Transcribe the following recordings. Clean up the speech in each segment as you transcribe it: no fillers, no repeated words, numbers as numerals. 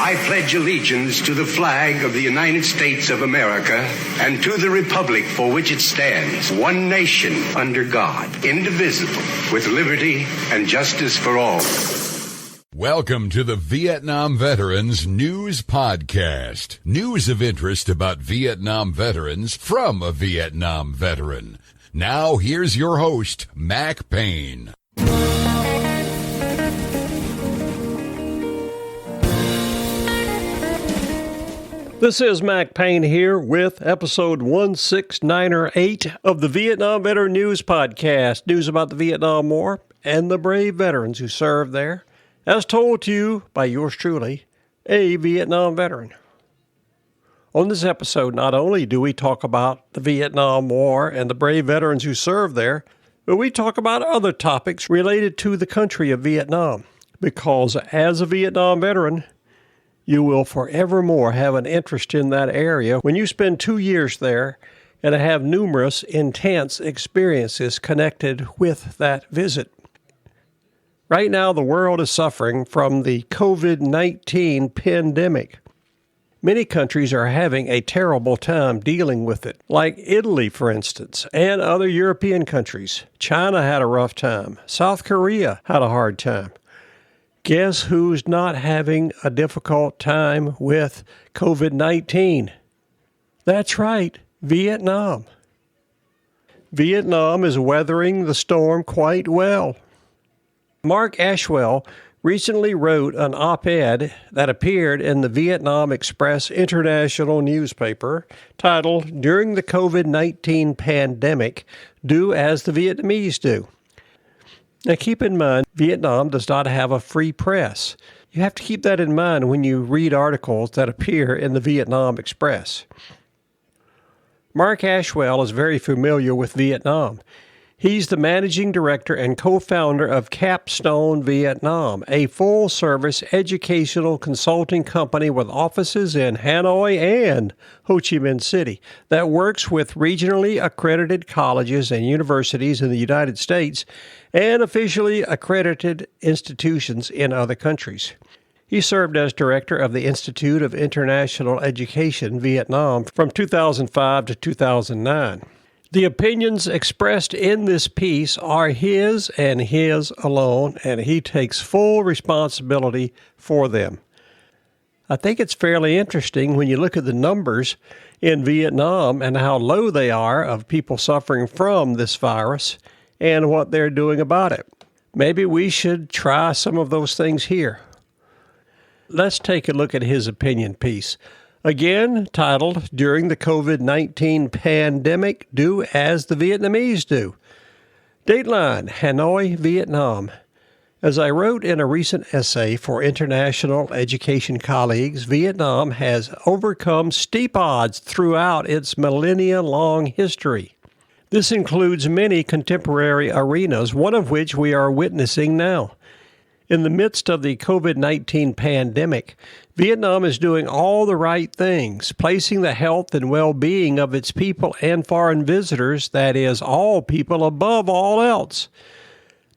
I pledge allegiance to the flag of the United States of America and to the republic for which it stands, one nation under God, indivisible, with liberty and justice for all. Welcome to the Vietnam Veterans News Podcast. News of interest about Vietnam veterans from a Vietnam veteran. Now, here's your host, Mac Payne. This is Mac Payne here with episode 16908 of the Vietnam Veteran News Podcast. News about the Vietnam War and the brave veterans who served there, as told to you by yours truly, a Vietnam veteran. On this episode, not only do we talk about the Vietnam War and the brave veterans who served there, but we talk about other topics related to the country of Vietnam. Because as a Vietnam veteran, you will forevermore have an interest in that area when you spend 2 years there and have numerous intense experiences connected with that visit. Right now, the world is suffering from the COVID-19 pandemic. Many countries are having a terrible time dealing with it, like Italy, for instance, and other European countries. China had a rough time. South Korea had a hard time. Guess who's not having a difficult time with COVID-19? That's right, Vietnam. Vietnam is weathering the storm quite well. Mark Ashwill recently wrote an op-ed that appeared in the Vietnam Express International newspaper titled, "During the COVID-19 Pandemic, Do as the Vietnamese Do." Now keep in mind, Vietnam does not have a free press. You have to keep that in mind when you read articles that appear in the Vietnam Express. Mark Ashwill is very familiar with Vietnam. He's the managing director and co-founder of Capstone Vietnam, a full-service educational consulting company with offices in Hanoi and Ho Chi Minh City that works with regionally accredited colleges and universities in the United States and officially accredited institutions in other countries. He served as director of the Institute of International Education, Vietnam, from 2005 to 2009. The opinions expressed in this piece are his and his alone, and he takes full responsibility for them. I think it's fairly interesting when you look at the numbers in Vietnam and how low they are of people suffering from this virus and what they're doing about it. Maybe we should try some of those things here. Let's take a look at his opinion piece. Again, titled, "During the COVID-19 Pandemic, Do as the Vietnamese Do." Dateline, Hanoi, Vietnam. As I wrote in a recent essay for international education colleagues, Vietnam has overcome steep odds throughout its millennia-long history. This includes many contemporary arenas, one of which we are witnessing now. In the midst of the COVID-19 pandemic, Vietnam is doing all the right things, placing the health and well-being of its people and foreign visitors, that is, all people, above all else.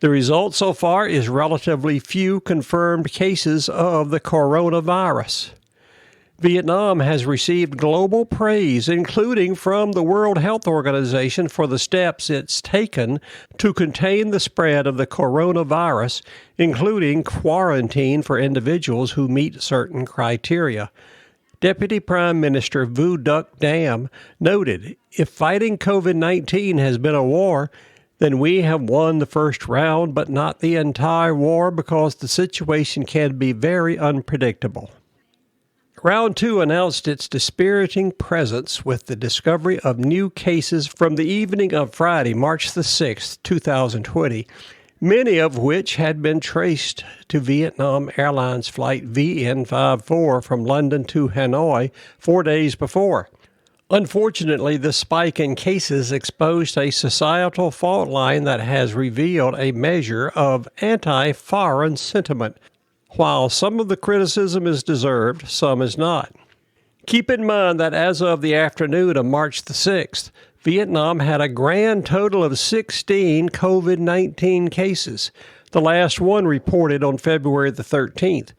The result so far is relatively few confirmed cases of the coronavirus. Vietnam has received global praise, including from the World Health Organization, for the steps it's taken to contain the spread of the coronavirus, including quarantine for individuals who meet certain criteria. Deputy Prime Minister Vu Duc Dam noted, "If fighting COVID-19 has been a war, then we have won the first round, but not the entire war, because the situation can be very unpredictable." Round 2 announced its dispiriting presence with the discovery of new cases from the evening of Friday, March the 6th, 2020, many of which had been traced to Vietnam Airlines Flight VN54 from London to Hanoi 4 days before. Unfortunately, the spike in cases exposed a societal fault line that has revealed a measure of anti-foreign sentiment. While some of the criticism is deserved, some is not. Keep in mind that as of the afternoon of March the 6th, Vietnam had a grand total of 16 COVID-19 cases. the last one reported on February the 13th.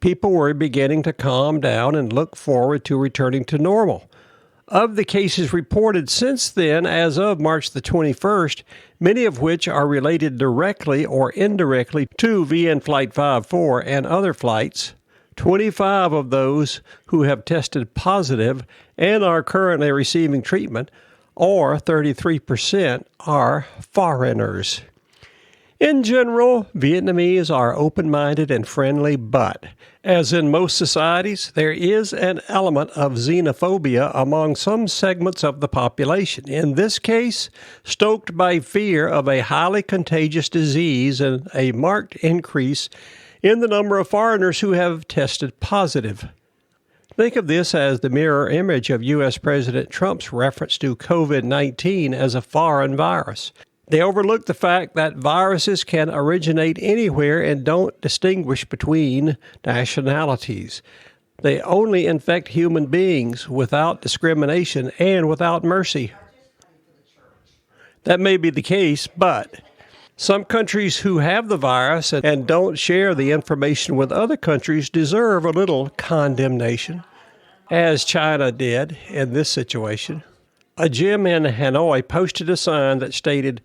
People were beginning to calm down and look forward to returning to normal. Of the cases reported since then, as of March the 21st, many of which are related directly or indirectly to VN Flight 54 and other flights, 25 of those who have tested positive and are currently receiving treatment, or 33%, are foreigners. In general, Vietnamese are open-minded and friendly, but, as in most societies, there is an element of xenophobia among some segments of the population, in this case, stoked by fear of a highly contagious disease and a marked increase in the number of foreigners who have tested positive. Think of this as the mirror image of U.S. President Trump's reference to COVID-19 as a foreign virus. They overlook the fact that viruses can originate anywhere and don't distinguish between nationalities. They only infect human beings without discrimination and without mercy. That may be the case, but some countries who have the virus and don't share the information with other countries deserve a little condemnation, as China did in this situation. A gym in Hanoi posted a sign that stated,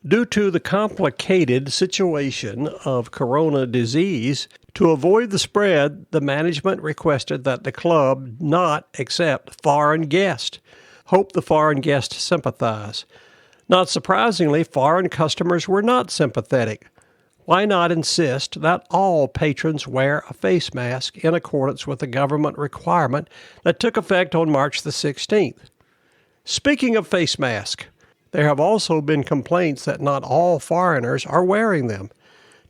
"Due to the complicated situation of corona disease, to avoid the spread, the management requested that the club not accept foreign guests. Hope the foreign guests sympathize." Not surprisingly, foreign customers were not sympathetic. Why not insist that all patrons wear a face mask in accordance with the government requirement that took effect on March the 16th? Speaking of face masks, there have also been complaints that not all foreigners are wearing them.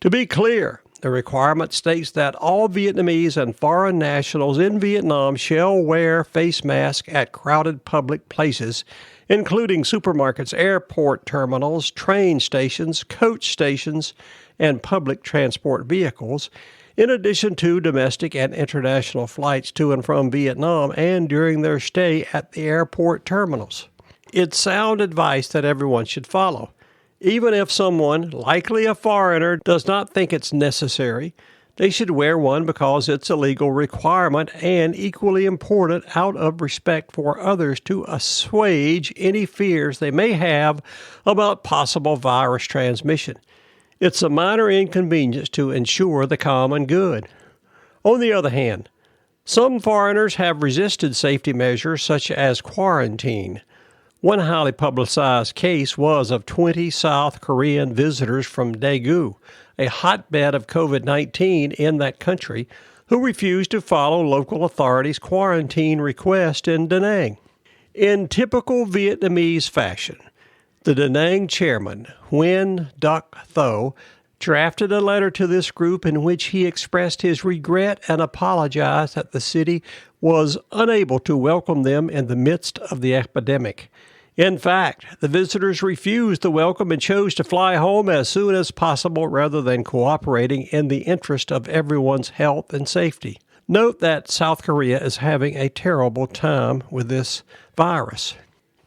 To be clear, the requirement states that all Vietnamese and foreign nationals in Vietnam shall wear face masks at crowded public places, including supermarkets, airport terminals, train stations, coach stations, and public transport vehicles, in addition to domestic and international flights to and from Vietnam and during their stay at the airport terminals. It's sound advice that everyone should follow. Even if someone, likely a foreigner, does not think it's necessary, they should wear one because it's a legal requirement and equally important out of respect for others to assuage any fears they may have about possible virus transmission. It's a minor inconvenience to ensure the common good. On the other hand, some foreigners have resisted safety measures such as quarantine. One highly publicized case was of 20 South Korean visitors from Daegu, a hotbed of COVID-19 in that country, who refused to follow local authorities' quarantine request in Da Nang. In typical Vietnamese fashion, the Da Nang chairman, Nguyen Duc Tho, drafted a letter to this group in which he expressed his regret and apologized that the city was unable to welcome them in the midst of the epidemic. In fact, the visitors refused the welcome and chose to fly home as soon as possible rather than cooperating in the interest of everyone's health and safety. Note that South Korea is having a terrible time with this virus.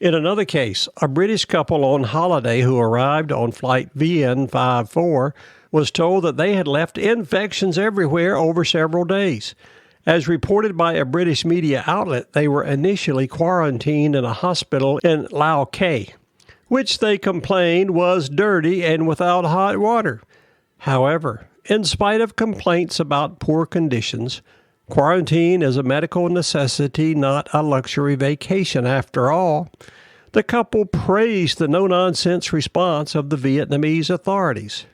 In another case, a British couple on holiday who arrived on flight VN 54 was told that they had left infections everywhere over several days. As reported by a British media outlet, they were initially quarantined in a hospital in Lao Cai, which they complained was dirty and without hot water. However, in spite of complaints about poor conditions, quarantine is a medical necessity, not a luxury vacation after all. The couple praised the no-nonsense response of the Vietnamese authorities.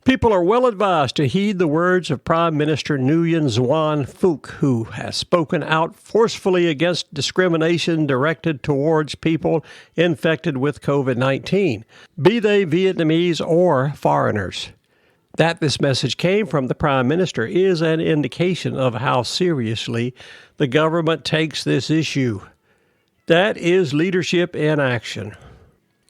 People are well advised to heed the words of Prime Minister Nguyen Xuan Phuc, who has spoken out forcefully against discrimination directed towards people infected with COVID-19, be they Vietnamese or foreigners. That this message came from the Prime Minister is an indication of how seriously the government takes this issue. That is leadership in action.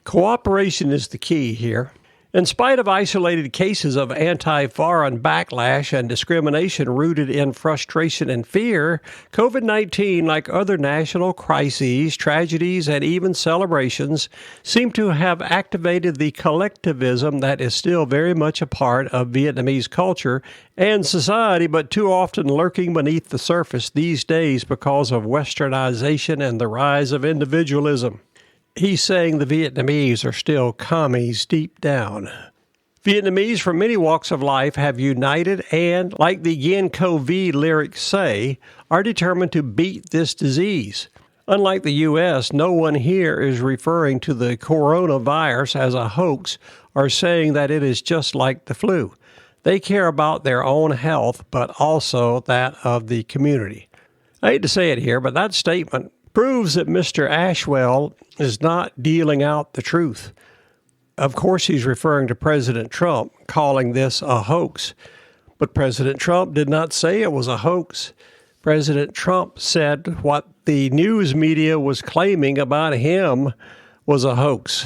Cooperation is the key here. In spite of isolated cases of anti-foreign backlash and discrimination rooted in frustration and fear, COVID-19, like other national crises, tragedies, and even celebrations, seem to have activated the collectivism that is still very much a part of Vietnamese culture and society, but too often lurking beneath the surface these days because of westernization and the rise of individualism. He's saying the Vietnamese are still commies deep down. Vietnamese from many walks of life have united and, like the Yen Co V lyrics say, are determined to beat this disease. Unlike the U.S., no one here is referring to the coronavirus as a hoax or saying that it is just like the flu. They care about their own health, but also that of the community. I hate to say it here, but that statement proves that Mr. Ashwill is not dealing out the truth. Of course, he's referring to President Trump, calling this a hoax. But President Trump did not say it was a hoax. President Trump said what the news media was claiming about him was a hoax.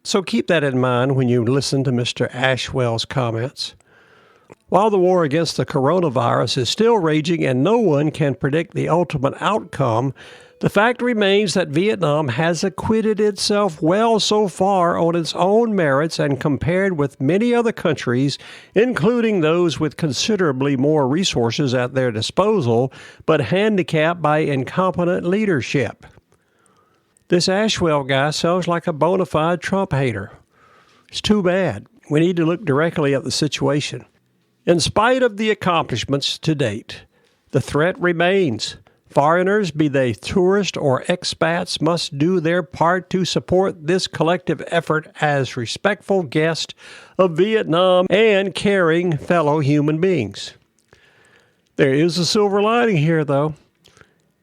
So keep that in mind when you listen to Mr. Ashwell's comments. While the war against the coronavirus is still raging and no one can predict the ultimate outcome, the fact remains that Vietnam has acquitted itself well so far on its own merits and compared with many other countries, including those with considerably more resources at their disposal, but handicapped by incompetent leadership. This Ashwill guy sounds like a bona fide Trump hater. It's too bad. We need to look directly at the situation. In spite of the accomplishments to date, the threat remains. Foreigners, be they tourists or expats, must do their part to support this collective effort as respectful guests of Vietnam and caring fellow human beings. There is a silver lining here, though.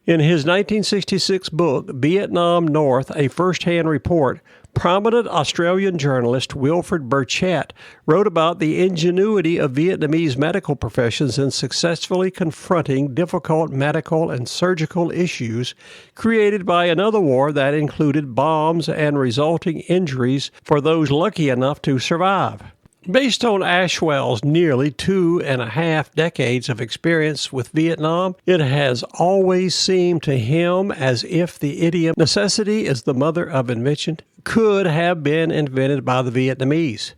In his 1966 book, Vietnam North, A First-Hand Report, prominent Australian journalist Wilfred Burchett wrote about the ingenuity of Vietnamese medical professions in successfully confronting difficult medical and surgical issues created by another war that included bombs and resulting injuries for those lucky enough to survive. Based on Ashwell's nearly 2.5 decades of experience with Vietnam, it has always seemed to him as if the idiom, necessity is the mother of invention, could have been invented by the Vietnamese.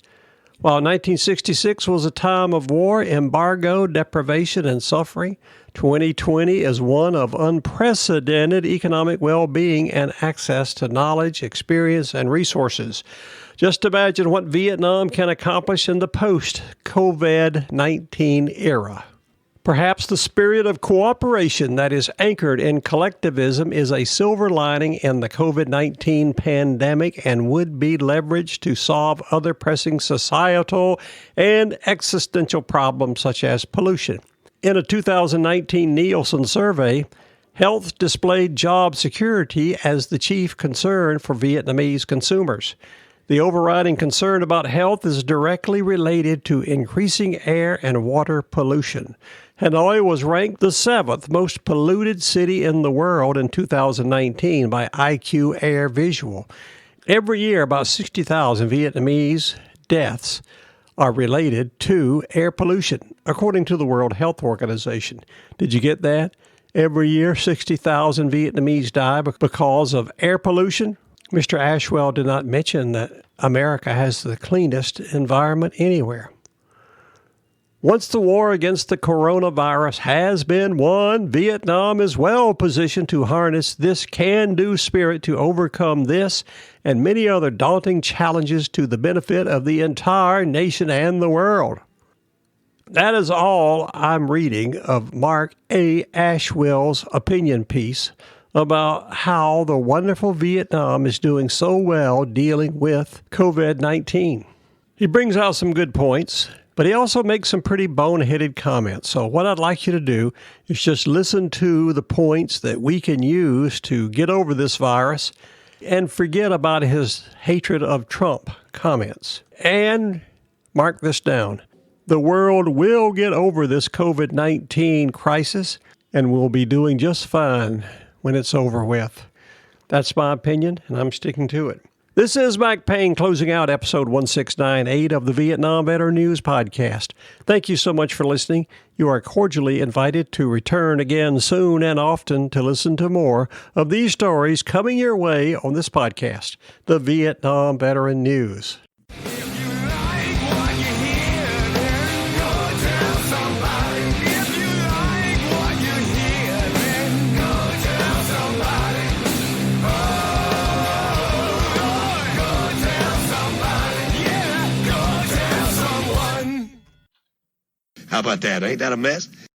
While 1966 was a time of war, embargo, deprivation, and suffering, 2020 is one of unprecedented economic well-being and access to knowledge, experience, and resources. Just imagine what Vietnam can accomplish in the post-COVID-19 era. Perhaps the spirit of cooperation that is anchored in collectivism is a silver lining in the COVID-19 pandemic and would be leveraged to solve other pressing societal and existential problems such as pollution. In a 2019 Nielsen survey, health displayed job security as the chief concern for Vietnamese consumers. The overriding concern about health is directly related to increasing air and water pollution. Hanoi was ranked the 7th most polluted city in the world in 2019 by IQ Air Visual. Every year, about 60,000 Vietnamese deaths are related to air pollution, according to the World Health Organization. Did you get that? Every year, 60,000 Vietnamese die because of air pollution. Mr. Ashwill did not mention that America has the cleanest environment anywhere. Once the war against the coronavirus has been won, Vietnam is well positioned to harness this can-do spirit to overcome this and many other daunting challenges to the benefit of the entire nation and the world. That is all I'm reading of Mark A. Ashwill's opinion piece about how the wonderful Vietnam is doing so well dealing with COVID-19. He brings out some good points, but he also makes some pretty boneheaded comments. So what I'd like you to do is just listen to the points that we can use to get over this virus and forget about his hatred of Trump comments. And mark this down. The world will get over this COVID-19 crisis and we'll be doing just fine when it's over with. That's my opinion, and I'm sticking to it. This is Mike Payne closing out episode 1698 of the Vietnam Veteran News Podcast. Thank you so much for listening. You are cordially invited to return again soon and often to listen to more of these stories coming your way on this podcast, the Vietnam Veteran News. How about that? Ain't that a mess?